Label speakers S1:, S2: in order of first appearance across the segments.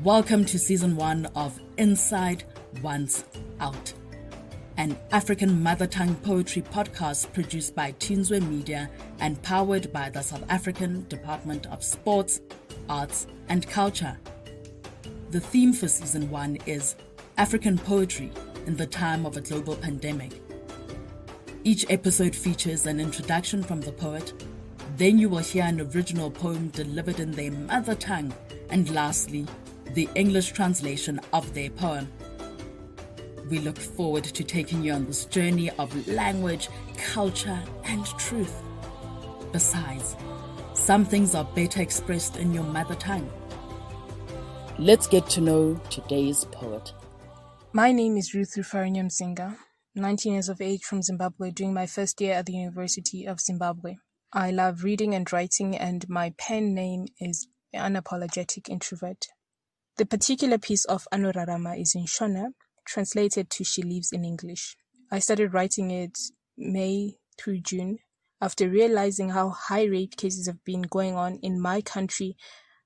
S1: Welcome to Season 1 of Inside Once Out, an African mother tongue poetry podcast produced by Tinswe Media and powered by the South African Department of Sports, Arts and Culture. The theme for Season 1 is African poetry in the time of a global pandemic. Each episode features an introduction from the poet, then you will hear an original poem delivered in their mother tongue, and lastly, the English translation of their poem. We look forward to taking you on this journey of language, culture, and truth. Besides, some things are better expressed in your mother tongue. Let's get to know today's poet.
S2: My name is Ruth Rufaro Nyamuzinga, 19 years of age, from Zimbabwe, doing my first year at the University of Zimbabwe. I love reading and writing, and my pen name is Unapologetic Introvert. The particular piece of Anorarama is in Shona, translated to She Lives in English. I started writing it May through June after realizing how high rape cases have been going on in my country,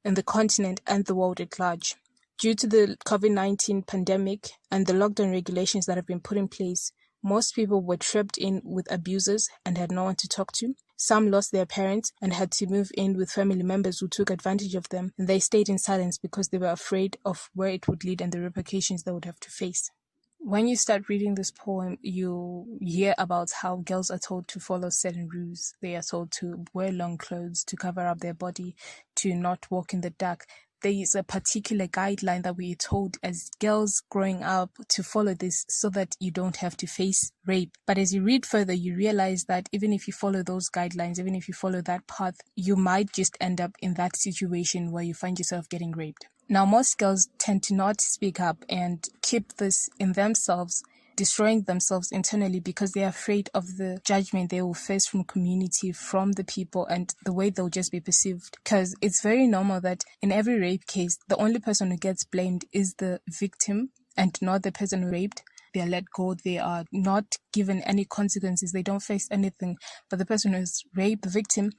S2: in the continent, and the world at large. Due to the COVID-19 pandemic and the lockdown regulations that have been put in place, most people were trapped in with abusers and had no one to talk to. Some lost their parents and had to move in with family members who took advantage of them, and they stayed in silence because they were afraid of where it would lead and the repercussions they would have to face. When you start reading this poem, you hear about how girls are told to follow certain rules. They are told to wear long clothes, to cover up their body, to not walk in the dark. There is a particular guideline that we are told as girls growing up to follow this so that you don't have to face rape. But as you read further, you realize that even if you follow those guidelines, even if you follow that path, you might just end up in that situation where you find yourself getting raped. Now, most girls tend to not speak up and keep this in themselves, destroying themselves internally because they're afraid of the judgment they will face from community, from the people, and the way they'll just be perceived. Because it's very normal that in every rape case, the only person who gets blamed is the victim and not the person who raped. They are let go. They are not given any consequences. They don't face anything. But the person who is raped, the victim,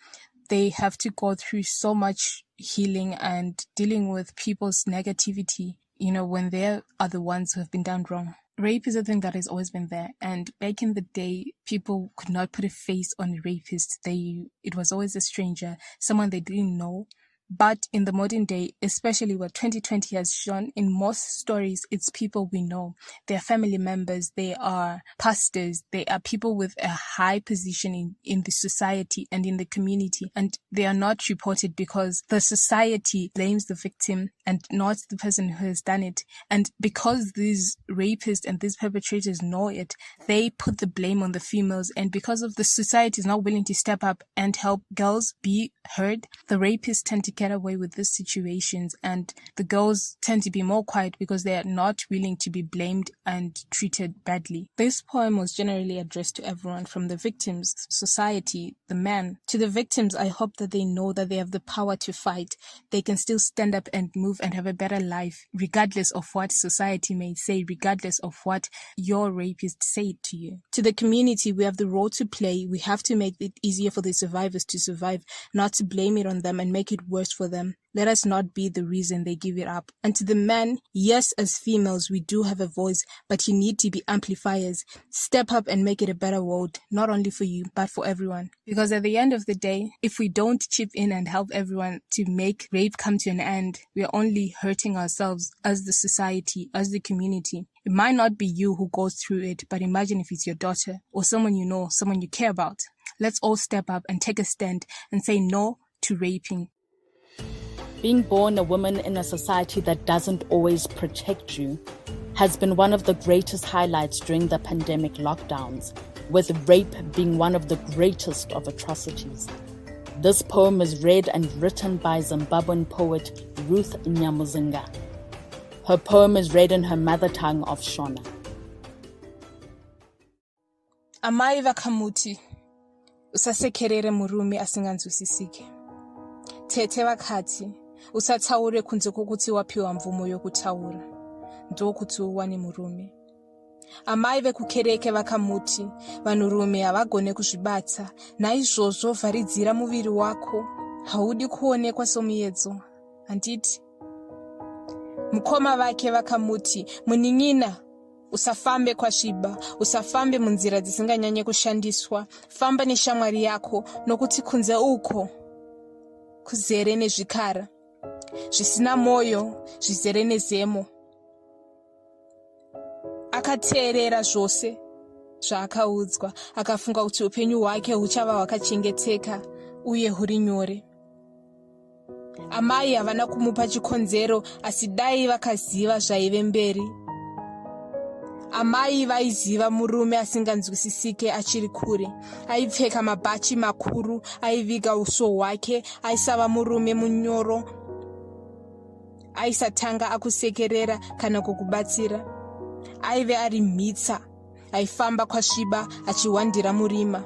S2: they have to go through so much healing and dealing with people's negativity, when they are the ones who have been done wrong. Rape is a thing that has always been there, and back in the day, people could not put a face on a rapist. It was always a stranger, someone they didn't know. But in the modern day, especially what 2020 has shown, in most stories, it's people we know. They are family members, they are pastors, they are people with a high position in the society and in the community. And they are not reported because the society blames the victim and not the person who has done it. And because these rapists and these perpetrators know it, they put the blame on the females. And because of the society is not willing to step up and help girls be heard, the rapists tend to get away with these situations, and the girls tend to be more quiet because they are not willing to be blamed and treated badly. This poem was generally addressed to everyone, from the victims, society, the man. To the victims, I hope that they know that they have the power to fight. They can still stand up and move and have a better life, regardless of what society may say, regardless of what your rapist said to you. To the community, we have the role to play. We have to make it easier for the survivors to survive, not to blame it on them and make it worse for them. Let us not be the reason they give it up. And to the men, yes, as females, we do have a voice, but you need to be amplifiers. Step up and make it a better world, not only for you, but for everyone. Because at the end of the day, if we don't chip in and help everyone to make rape come to an end, we are only hurting ourselves as the society, as the community. It might not be you who goes through it, but imagine if it's your daughter or someone you know, someone you care about. Let's all step up and take a stand and say no to raping.
S1: Being born a woman in a society that doesn't always protect you has been one of the greatest highlights during the pandemic lockdowns, with rape being one of the greatest of atrocities. This poem is read and written by Zimbabwean poet Ruth Nyamuzinga. Her poem is read in her mother tongue of Shona.
S2: Amai vakamuti, usasekerere murume asinganzwisisike. Tete vakati, usatsaure kunze kokuti wapiwa mvumo yokutaura, ndokuti uwane murume. Amai vekukereke vakamuti, vanhurume havagone kuzvibata, naizvozvo vharidzira muviri wako, haudi kuonekwa somuedzo, handiti? Mukoma vake vakamuti, Munin'ina, usafambe kwasviba, usafambe munzira dzisinganyanye kushandiswa, famba neshamwari yako, nokuti kunze uko kuzere nezvikara, zvisina mwoyo, zvizere nezemo. Akateerera zvose zvaakaudzwa, akafunga kuti upenyu hwake huchava hwakachengeteka uye huri nyore. Amai havana kumupa chikonzero, asi dai vakaziva zvaive mberi. Amai vaiziva murume asinganzwisisike achiri kure. Aipfeka mabhachi makuru, aiviga uso hwake, aisava murume munyoro, aisatanga akusekerera kana kukubatsira. Aive ari mhitsa, aifamba kwasviba achihwandira murima.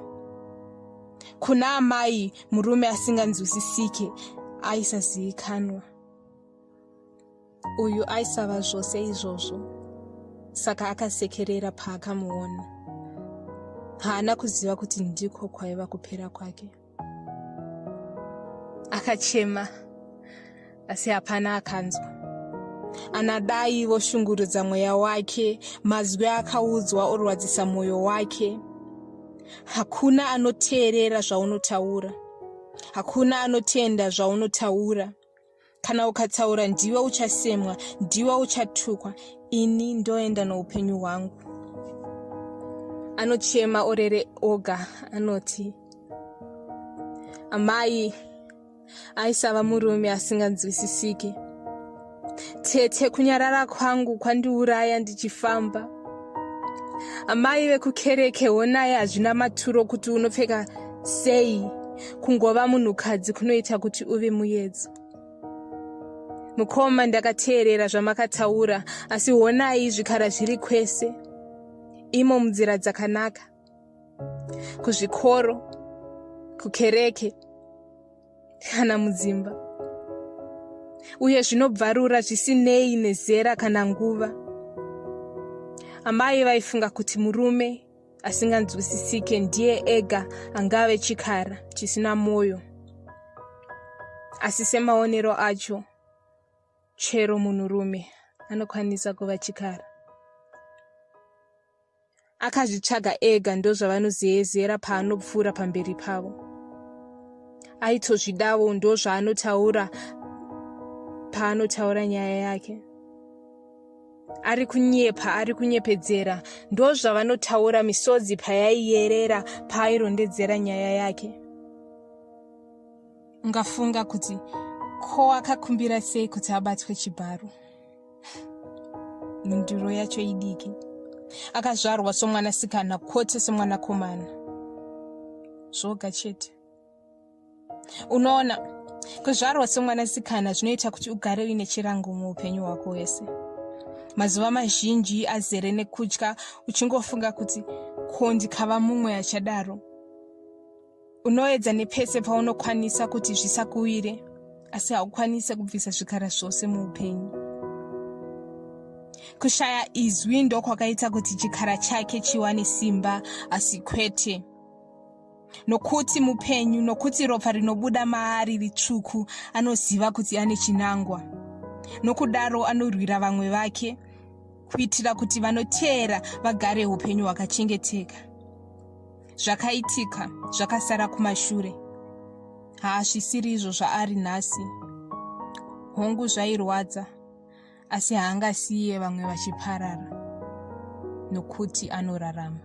S2: Kuna amai, murume asinganzwisisike aisazivikanwa. Uyu aisava zvose izvozvo, saka akasekerera paakamuona. Haana kuziva kuti ndiko kwaiva kupera kwake. Akachema, asi hapana akanzwa. Anadai voshungurudza mweya wake, mazwi akaudzwa orwadzisa mwoyo wake. Hakuna anoteerera zvaunotaura. Hakuna anotenda zvaunotaura. Kana ukataura ndiwe uchasemwa, ndiwe uchatukwa. Ini ndoenda noupenyu hwangu. Anochema orere oga, anoti, amai aisava murume asinganzwisisike. Tete, kunyarara kwangu kwandiuraya ndichifamba. Amai vekukereke, honai hazvina maturo kuti unopfeka sei. Kungova munhukadzi kunoita kuti uve muyedzo. Mukoma, ndakateerera zvamakataura, asi honai zvikara zviri kwese. Imo munzira dzakanaka, kuzvikoro, kukereke, kana mudzimba. Uye zvinobvarura zvisinei nezera kana nguva. Amai vaifunga kuti murume asinganzwisisike ndiye ega angave chikara chisina mwoyo. Asi semaonero acho, chero munhurume anokwanisa kuva chikara. Akazvitsvaga ega, ndozvavanozeyezera paanopfuura pamberi pavo. Aitozvidawo, ndozvaanotaura paanotaura nyaya yake. Ari kunyepa, ari kunyepedzera, ndozvavanotaura misodzi payaiyerera paairondedzera nyaya yake. Ungafunga kuti ko akakumbira sei kuti abatwe chibharo. Minduro yacho idiki. Akazvarwa somwanasikana, kwete somwanakomana. Zvoga chete. Unoona, kuzvarwa somwanasikana zvinoita kuti ugare uine chirango muupenyu hwako wese. Mazuva mazhinji azere nekutya, uchingofunga kuti ko ndikava mumwe achadaro. Unoedza nepese paunokwanisa kuti zvisakuwire, asi haukwanise kubvisa zvikara zvose muupenyu. Kushaya izwi ndokwakaita kuti chikara chake chiwane simba, asi kwete. Nokuti mupenyu, nokuti ropa rinobuda maari ritsvuku, anoziva kuti ane chinangwa. Nokudaro anorwira vamwe vake, kuitira kuti vanoteera vagare upenyu hwakachengeteka. Zvakaitika, zvakasara kumashure. Haazvisiri izvo zvaari nhasi. Hongu zvairwadza, asi haangasiye vamwe vachiparara, nokuti anorarama.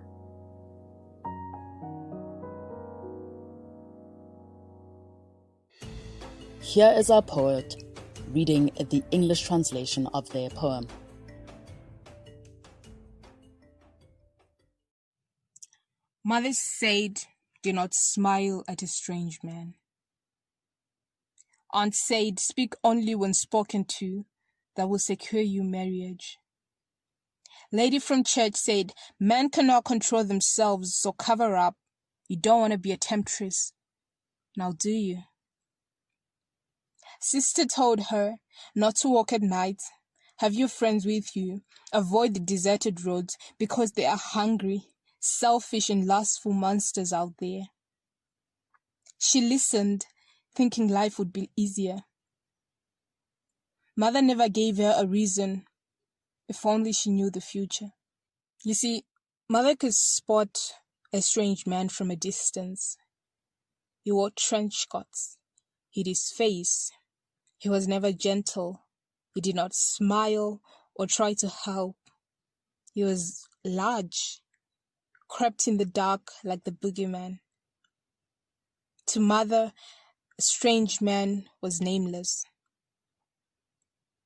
S1: Here is our poet reading the English translation of their poem.
S2: Mother said, do not smile at a strange man. Aunt said, speak only when spoken to, that will secure you marriage. Lady from church said, men cannot control themselves, so cover up. You don't want to be a temptress. Now do you? Sister told her not to walk at night. Have your friends with you. Avoid the deserted roads because they are hungry, selfish and lustful monsters out there. She listened, thinking life would be easier. Mother never gave her a reason. If only she knew the future. You see, Mother could spot a strange man from a distance. He wore trench coats, hid his face. He was never gentle. He did not smile or try to help. He was large, crept in the dark like the boogeyman. To Mother, a strange man was nameless.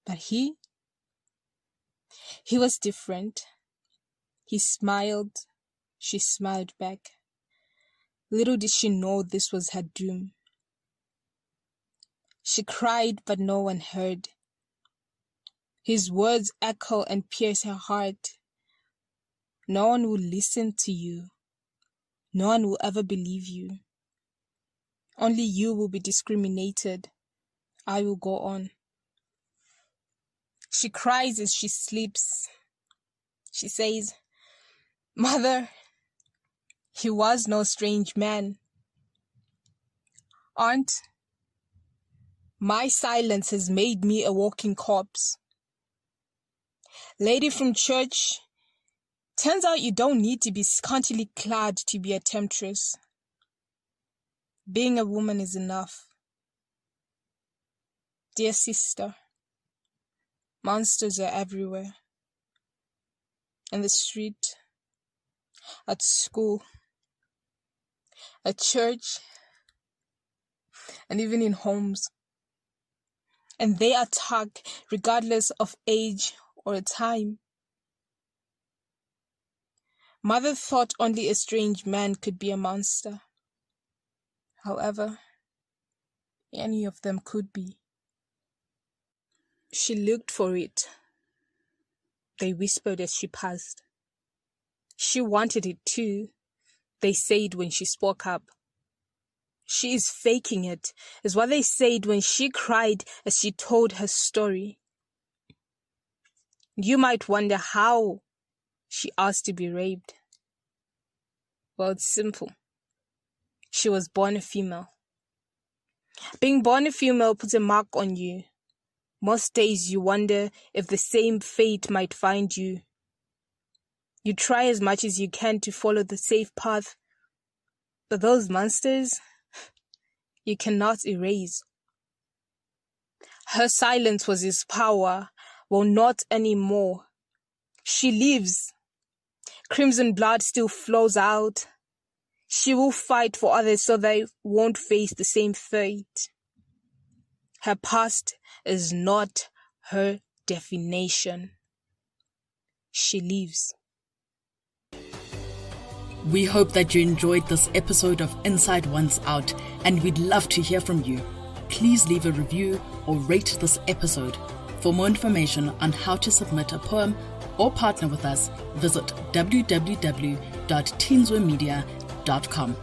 S2: But he was different. He smiled. She smiled back. Little did she know this was her doom. She cried, but no one heard. His words echo and pierce her heart. No one will listen to you. No one will ever believe you. Only you will be discriminated. I will go on. She cries as she sleeps. She says, Mother, he was no strange man. Aunt, my silence has made me a walking corpse. Lady from church, turns out you don't need to be scantily clad to be a temptress. Being a woman is enough. Dear sister, monsters are everywhere. In the street, at school, at church, and even in homes. And they attack regardless of age or time. Mother thought only a strange man could be a monster. However, any of them could be. She looked for it. They whispered as she passed. She wanted it too, they said when she spoke up. She is faking it, is what they said when she cried as she told her story. You might wonder how she asked to be raped. Well, it's simple. She was born a female. Being born a female puts a mark on you. Most days you wonder if the same fate might find you. You try as much as you can to follow the safe path, but those monsters, you cannot erase. Her silence was his power. Well, not anymore. She lives. Crimson blood still flows out. She will fight for others so they won't face the same fate. Her past is not her definition. She lives.
S1: We hope that you enjoyed this episode of Inside Once Out, and we'd love to hear from you. Please leave a review or rate this episode. For more information on how to submit a poem or partner with us, visit www.teenswemedia.com.